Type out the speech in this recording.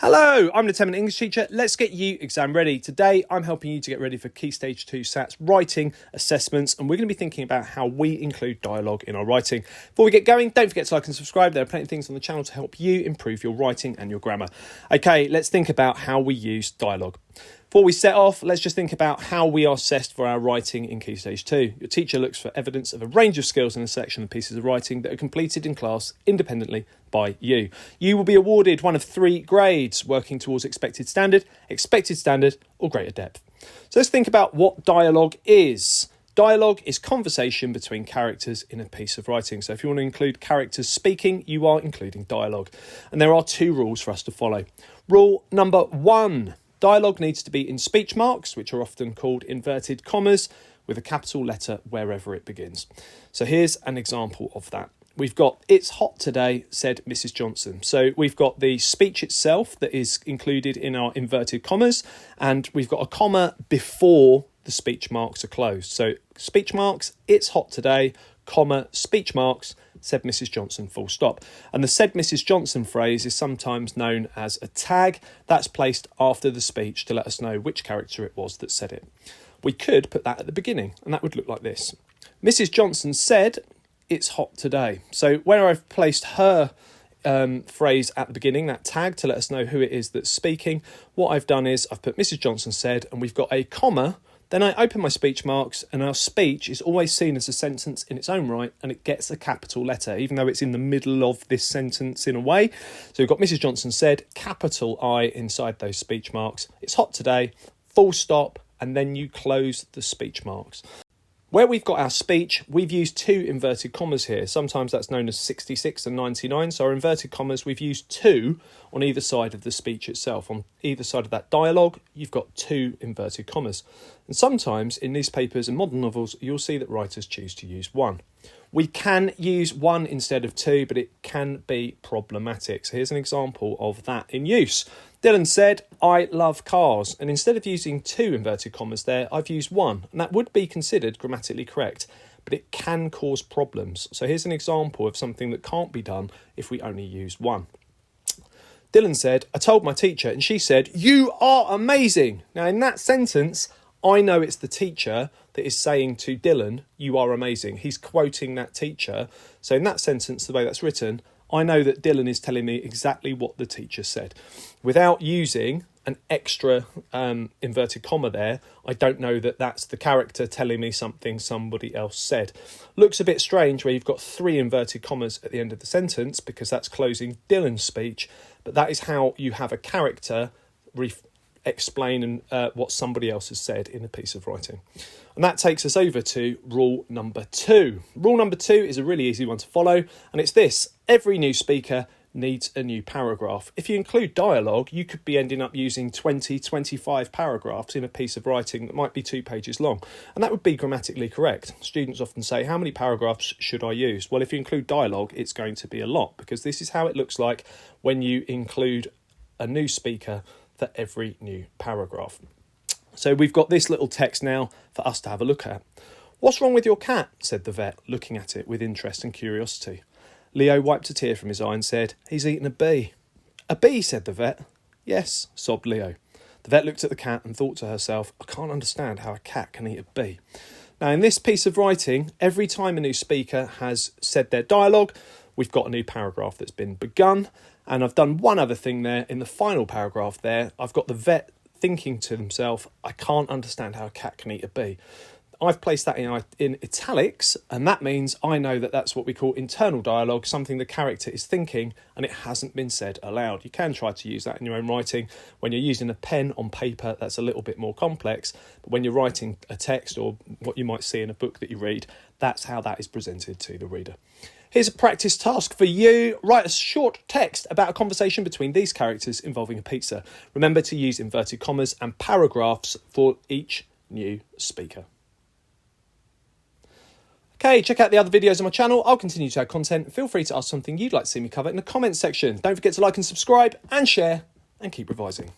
Hello, I'm Lieutenant English teacher. Let's get you exam ready. Today, I'm helping you to get ready for Key Stage 2 SATS writing assessments, and we're going to be thinking about how we include dialogue in our writing. Before we get going, don't forget to like and subscribe. There are plenty of things on the channel to help you improve your writing and your grammar. Okay, let's think about how we use dialogue. Before we set off, let's just think about how we are assessed for our writing in Key Stage 2. Your teacher looks for evidence of a range of skills in a selection of pieces of writing that are completed in class independently by you. You will be awarded one of 3 grades, working towards expected standard, or greater depth. So let's think about what dialogue is. Dialogue is conversation between characters in a piece of writing. So if you want to include characters speaking, you are including dialogue. And there are 2 rules for us to follow. Rule number 1. Dialogue needs to be in speech marks, which are often called inverted commas, with a capital letter wherever it begins. So here's an example of that. We've got, "It's hot today," said Mrs. Johnson. So we've got the speech itself that is included in our inverted commas, and we've got a comma before the speech marks are closed. So speech marks, "It's hot today," comma, speech marks, "said Mrs. Johnson," full stop. And the "said Mrs. Johnson" phrase is sometimes known as a tag. That's placed after the speech to let us know which character it was that said it. We could put that at the beginning, and that would look like this. Mrs. Johnson said, "It's hot today." So where I've placed her phrase at the beginning, that tag to let us know who it is that's speaking, what I've done is I've put Mrs. Johnson said, and we've got a comma. Then I open my speech marks, and our speech is always seen as a sentence in its own right, and it gets a capital letter, even though it's in the middle of this sentence in a way. So we've got Mrs. Johnson said, capital I inside those speech marks. "It's hot today," full stop, and then you close the speech marks. Where we've got our speech, we've used 2 inverted commas here. Sometimes that's known as 66 and 99. So our inverted commas, we've used 2 on either side of the speech itself. On either side of that dialogue, you've got 2 inverted commas. And sometimes in newspapers and modern novels, you'll see that writers choose to use 1. We can use 1 instead of 2, but it can be problematic. So here's an example of that in use. Dylan said, "I love cars." And instead of using 2 inverted commas there, I've used 1. And that would be considered grammatically correct, but it can cause problems. So here's an example of something that can't be done if we only use 1. Dylan said, "I told my teacher and she said, 'You are amazing.'" Now in that sentence, I know it's the teacher that is saying to Dylan, "You are amazing." He's quoting that teacher. So in that sentence, the way that's written, I know that Dylan is telling me exactly what the teacher said. Without using an extra inverted comma there, I don't know that that's the character telling me something somebody else said. Looks a bit strange where you've got 3 inverted commas at the end of the sentence because that's closing Dylan's speech, but that is how you have a character explain what somebody else has said in a piece of writing. And that takes us over to rule number 2. Rule number 2 is a really easy one to follow, and it's this: every new speaker needs a new paragraph. If you include dialogue, you could be ending up using 20, 25 paragraphs in a piece of writing that might be 2 pages long, and that would be grammatically correct. Students often say, "How many paragraphs should I use?" Well, if you include dialogue, it's going to be a lot, because this is how it looks like when you include a new speaker for every new paragraph. So we've got this little text now for us to have a look at. "What's wrong with your cat?" said the vet, looking at it with interest and curiosity. Leo wiped a tear from his eye and said, "He's eaten a bee." "A bee?" said the vet. "Yes," sobbed Leo. The vet looked at the cat and thought to herself, "I can't understand how a cat can eat a bee." Now in this piece of writing, every time a new speaker has said their dialogue, we've got a new paragraph that's been begun. And I've done one other thing there in the final paragraph there. I've got the vet thinking to himself, "I can't understand how a cat can eat a bee." I've placed that in italics, and that means I know that that's what we call internal dialogue, something the character is thinking and it hasn't been said aloud. You can try to use that in your own writing. When you're using a pen on paper, that's a little bit more complex. But when you're writing a text or what you might see in a book that you read, that's how that is presented to the reader. Here's a practice task for you. Write a short text about a conversation between these characters involving a pizza. Remember to use inverted commas and paragraphs for each new speaker. Okay, check out the other videos on my channel. I'll continue to add content. Feel free to ask something you'd like to see me cover in the comments section. Don't forget to like and subscribe and share, and keep revising.